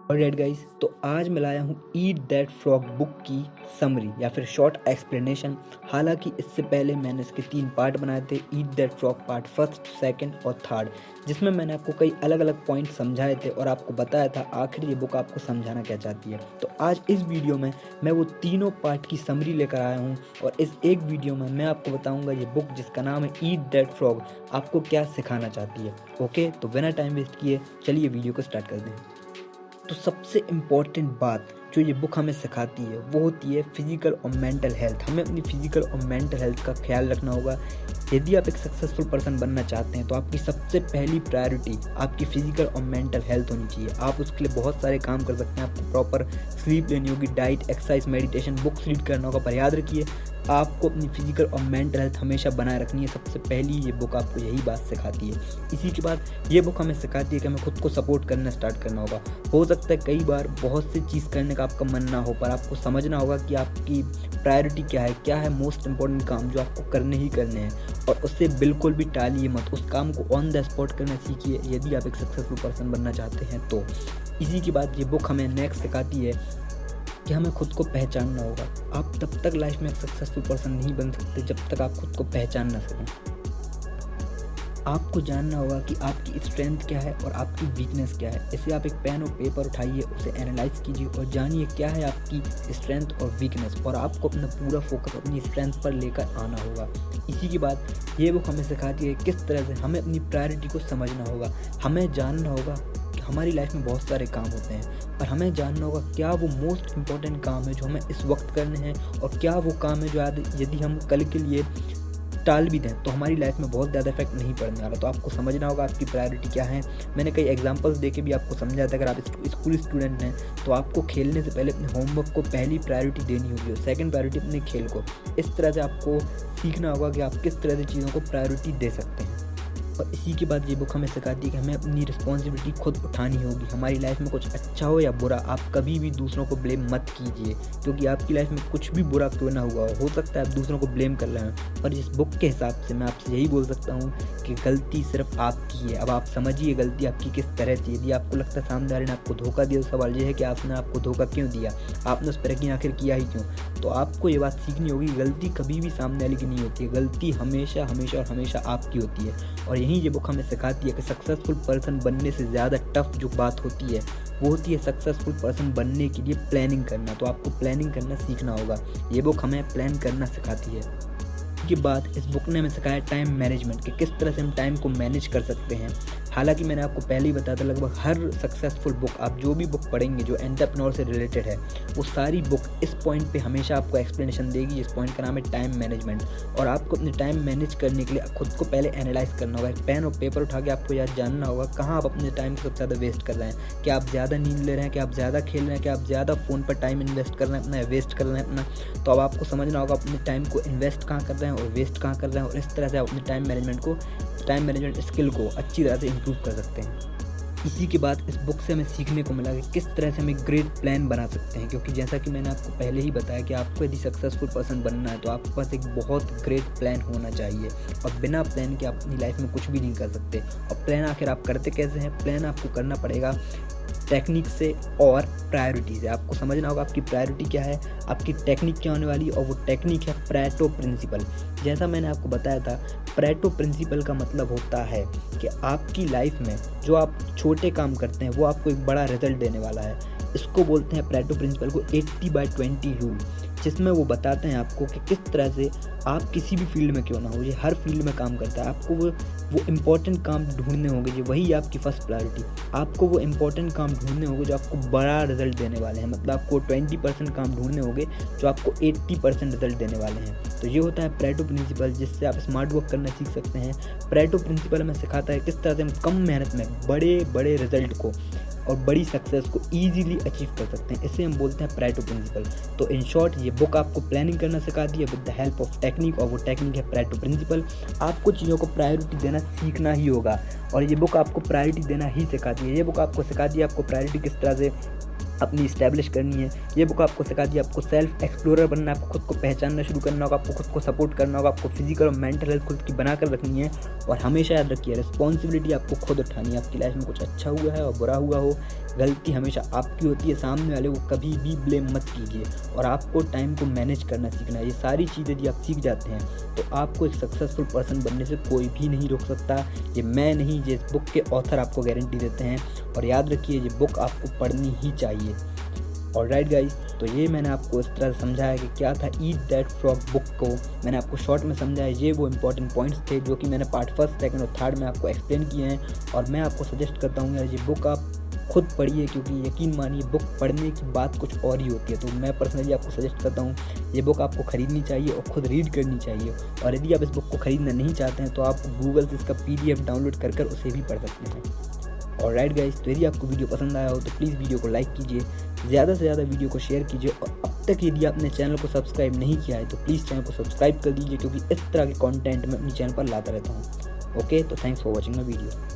Alright guys, तो आज मैं लाया हूँ ईट दैट फ्रॉग बुक की समरी या फिर शॉर्ट एक्सप्लेनेशन। हालांकि इससे पहले मैंने इसके 3 पार्ट बनाए थे, eat that frog part first, second और थर्ड, जिसमें मैंने आपको कई अलग अलग पॉइंट समझाए थे और आपको बताया था आखिर ये बुक आपको समझाना क्या चाहती है। तो आज इस वीडियो में मैं वो तीनों पार्ट की समरी लेकर आया हूँ और इस एक वीडियो में मैं आपको बताऊँगा ये बुक जिसका नाम है ईट दैट फ्रॉग आपको क्या सिखाना चाहती है। ओके, तो बिना टाइम वेस्ट किए चलिए वीडियो को स्टार्ट करते हैं। तो सबसे इम्पॉर्टेंट बात जो ये बुक हमें सिखाती है वो होती है फिजिकल और मेंटल हेल्थ। हमें अपनी फिजिकल और मेंटल हेल्थ का ख्याल रखना होगा। यदि आप एक सक्सेसफुल पर्सन बनना चाहते हैं तो आपकी सबसे पहली प्रायोरिटी आपकी फिजिकल और मेंटल हेल्थ होनी चाहिए। आप उसके लिए बहुत सारे काम कर सकते हैं। आपको प्रॉपर स्लीप लेनी होगी, diet, exercise, meditation, books read करना होगा, पर याद रखिए आपको अपनी फिजिकल और मेंटल हेल्थ हमेशा बनाए रखनी है। सबसे पहली ये बुक आपको यही बात सिखाती है। इसी के बाद ये बुक हमें सिखाती है कि हमें खुद को सपोर्ट करना स्टार्ट करना होगा। हो सकता है कई बार बहुत सी चीज़ करने का आपका मन ना हो, पर आपको समझना होगा कि आपकी प्रायोरिटी क्या है मोस्ट इंपॉर्टेंट काम जो आपको करने ही करने हैं, और उससे बिल्कुल भी टालिए मत। उस काम को ऑन द स्पॉट करना सीखिए यदि आप एक सक्सेसफुल पर्सन बनना चाहते हैं तो। इसी के बाद ये बुक हमें नेक्स्ट सिखाती है कि हमें खुद को पहचानना होगा। आप तब तक लाइफ में एक सक्सेसफुल पर्सन नहीं बन सकते जब तक आप खुद को पहचान ना सकें। आपको जानना होगा कि आपकी स्ट्रेंथ क्या है और आपकी वीकनेस क्या है। इसे आप एक पेन और पेपर उठाइए, उसे एनालाइज कीजिए और जानिए क्या है आपकी स्ट्रेंथ और वीकनेस, और आपको अपना पूरा फोकस अपनी स्ट्रेंथ पर लेकर आना होगा। इसी के बाद ये बुक हमें सिखाती है किस तरह से हमें अपनी प्रायोरिटी को समझना होगा। हमें जानना होगा कि हमारी लाइफ में बहुत सारे काम होते हैं, पर हमें जानना होगा क्या वो मोस्ट इम्पॉर्टेंट काम है जो हमें इस वक्त करने हैं, और क्या वो काम है जो यदि हम कल के लिए टाल भी दें तो हमारी लाइफ में बहुत ज़्यादा इफेक्ट नहीं पड़ने वाला। तो आपको समझना होगा आपकी प्रायोरिटी क्या है। मैंने कई एग्जांपल्स देके भी आपको समझाया था। अगर आप स्कूल स्टूडेंट हैं तो आपको खेलने से पहले अपने होमवर्क को पहली प्रायोरिटी देनी होगी और सेकंड प्रायोरिटी अपने खेल को। इस तरह से आपको सीखना होगा कि आप किस तरह से चीज़ों को प्रायोरिटी दे सकते हैं। और इसी के बाद ये बुक हमें सिखाती है कि हमें अपनी रिस्पॉन्सिबिलिटी खुद उठानी होगी। हमारी लाइफ में कुछ अच्छा हो या बुरा, आप कभी भी दूसरों को ब्लेम मत कीजिए, क्योंकि आपकी लाइफ में कुछ भी बुरा क्यों ना हुआ हो सकता है आप दूसरों को ब्लेम कर रहे हैं, पर इस बुक के हिसाब से मैं आपसे यही बोल सकता हूँ कि गलती सिर्फ आपकी है। अब आप समझिए गलती आपकी किस तरह थी। यदि आपको लगता है सामने वाले ने आपको धोखा दिया तो सवाल ये है कि आपने आपको धोखा क्यों दिया, आपने उस पर यकीन आखिर किया ही क्यों। तो आपको ये बात सीखनी होगी, गलती कभी भी सामने वाले की नहीं होती है, गलती हमेशा हमेशा और हमेशा आपकी होती है। और यही ये बुक हमें सिखाती है कि सक्सेसफुल पर्सन बनने से ज़्यादा टफ जो बात होती है वो होती है सक्सेसफुल पर्सन बनने के लिए प्लानिंग करना। तो आपको प्लानिंग करना सीखना होगा। ये बुक हमें प्लान करना सिखाती है। के बाद इस बुक ने हमें सिखाया टाइम मैनेजमेंट, कि किस तरह से हम टाइम को मैनेज कर सकते हैं। हालांकि मैंने आपको पहले ही बताया था लगभग हर सक्सेसफुल बुक, आप जो भी बुक पढ़ेंगे जो एंटरप्रेन्योर से रिलेटेड है, वो सारी बुक इस पॉइंट पे हमेशा आपको एक्सप्लेनेशन देगी। इस पॉइंट का नाम है टाइम मैनेजमेंट। और आपको अपने टाइम मैनेज करने के लिए खुद को पहले एनालाइज करना होगा। एक पेन और पेपर उठा के आपको याद जानना होगा कहाँ आप अपने टाइम को सबसे ज़्यादा वेस्ट कर रहे हैं। क्या आप ज़्यादा नींद ले रहे हैं, क्या आप ज़्यादा खेल रहे हैं, क्या आप ज़्यादा फ़ोन पर टाइम इन्वेस्ट कर रहे हैं अपना, वेस्ट कर रहे हैं अपना। तो अब आपको समझना होगा अपने टाइम को इन्वेस्ट कहाँ कर रहे हैं और वेस्ट कहाँ कर रहे हैं, और इस तरह से आप अपने टाइम मैनेजमेंट स्किल को अच्छी तरह से इम्प्रूव कर सकते हैं। इसी के बाद इस बुक से हमें सीखने को मिला कि किस तरह से हम एक ग्रेट प्लान बना सकते हैं, क्योंकि जैसा कि मैंने आपको पहले ही बताया कि आपको यदि सक्सेसफुल पर्सन बनना है तो आपके पास एक बहुत ग्रेट प्लान होना चाहिए, और बिना प्लान के आप अपनी लाइफ में कुछ भी नहीं कर सकते। और प्लान आखिर आप करते कैसे हैं? प्लान आपको करना पड़ेगा टेक्निक से और प्रायोरिटी से। आपको समझना होगा आपकी प्रायोरिटी क्या है, आपकी टेक्निक क्या होने वाली, और वो टेक्निक है प्रेटो प्रिंसिपल। जैसा मैंने आपको बताया था, प्रेटो प्रिंसिपल का मतलब होता है कि आपकी लाइफ में जो आप छोटे काम करते हैं वो आपको एक बड़ा रिजल्ट देने वाला है। इसको बोलते हैं प्रेटो प्रिंसिपल को 80/20 रूल, जिसमें वो बताते हैं आपको कि किस तरह से आप किसी भी फील्ड में क्यों ना हो, ये हर फील्ड में काम करता है। आपको वो इम्पोर्टेंट काम ढूंढने होंगे जो वही आपकी फर्स्ट प्रायोरिटी। आपको वो इम्पोर्टेंट काम ढूंढने होंगे जो आपको बड़ा रिजल्ट देने वाले हैं। मतलब आपको 20% काम ढूंढने होंगे जो आपको 80% रिजल्ट देने वाले हैं। तो ये होता है प्रेटो प्रिंसिपल, जिससे आप स्मार्ट वर्क करना सीख सकते हैं। प्रेटो प्रिंसिपल हमें सिखाता है किस तरह से हम कम मेहनत में बड़े बड़े रिजल्ट को और बड़ी सक्सेस को ईजिली अचीव कर सकते हैं। इसे हम बोलते हैं प्रेटो प्रिंसिपल। तो इन शॉर्ट ये बुक आपको प्लानिंग करना सिखाती है with the help of technique, और वो टेक्निक है प्रेटो प्रिंसिपल। आपको चीज़ों को प्रायोरिटी देना सीखना ही होगा, और ये बुक आपको प्रायोरिटी देना ही सिखाती है। ये बुक आपको सिखाती है आपको प्रायोरिटी किस तरह से अपनी इस्टेब्लिश करनी है। ये बुक आपको सिखाती है आपको सेल्फ एक्सप्लोरर बनना है, आपको खुद को पहचानना शुरू करना होगा, आपको खुद को सपोर्ट करना होगा, आपको फिजिकल और मेंटल हेल्थ खुद की बना कर रखनी है। और हमेशा याद रखिए रिस्पॉन्सिबिलिटी आपको खुद उठानी है। आपकी लाइफ में कुछ अच्छा हुआ है और बुरा हुआ हो, गलती हमेशा आपकी होती है, सामने वाले को कभी भी ब्लेम मत कीजिए। और आपको टाइम को मैनेज करना सीखना है। ये सारी चीज़ें यदि आप सीख जाते हैं तो आपको एक सक्सेसफुल पर्सन बनने से कोई भी नहीं रोक सकता। ये मैं नहीं, ये इस बुक के ऑथर आपको गारंटी देते हैं। और याद रखिए ये बुक आपको पढ़नी ही चाहिए। ऑलराइट गाइस, तो ये मैंने आपको इस तरह समझाया कि क्या था ईट दैट फ्रॉग बुक को मैंने आपको शॉर्ट में समझाया। ये वो इंपॉर्टेंट पॉइंट्स थे जो कि मैंने पार्ट 1, 2 और 3 में आपको एक्सप्लेन किए हैं। और मैं आपको सजेस्ट करता हूँ यार ये बुक आप खुद पढ़िए, क्योंकि यकीन मानिए बुक पढ़ने की बात कुछ और ही होती है। तो मैं पर्सनली आपको सजेस्ट करता हूँ ये बुक आपको ख़रीदनी चाहिए और ख़ुद रीड करनी चाहिए। और यदि आप इस बुक को ख़रीदना नहीं चाहते हैं तो आप गूगल से इसका PDF डाउनलोड कर उसे भी पढ़ सकते हैं। और राइट गाइस, तो यदि आपको वीडियो पसंद आया हो तो प्लीज़ वीडियो को लाइक कीजिए, ज़्यादा से ज़्यादा वीडियो को शेयर कीजिए। और अब तक यदि आपने चैनल को सब्सक्राइब नहीं किया है तो प्लीज़ चैनल को सब्सक्राइब कर दीजिए, क्योंकि इस तरह के कंटेंट मैं अपनी चैनल पर लाता रहता हूँ। ओके, तो thanks for watching my video.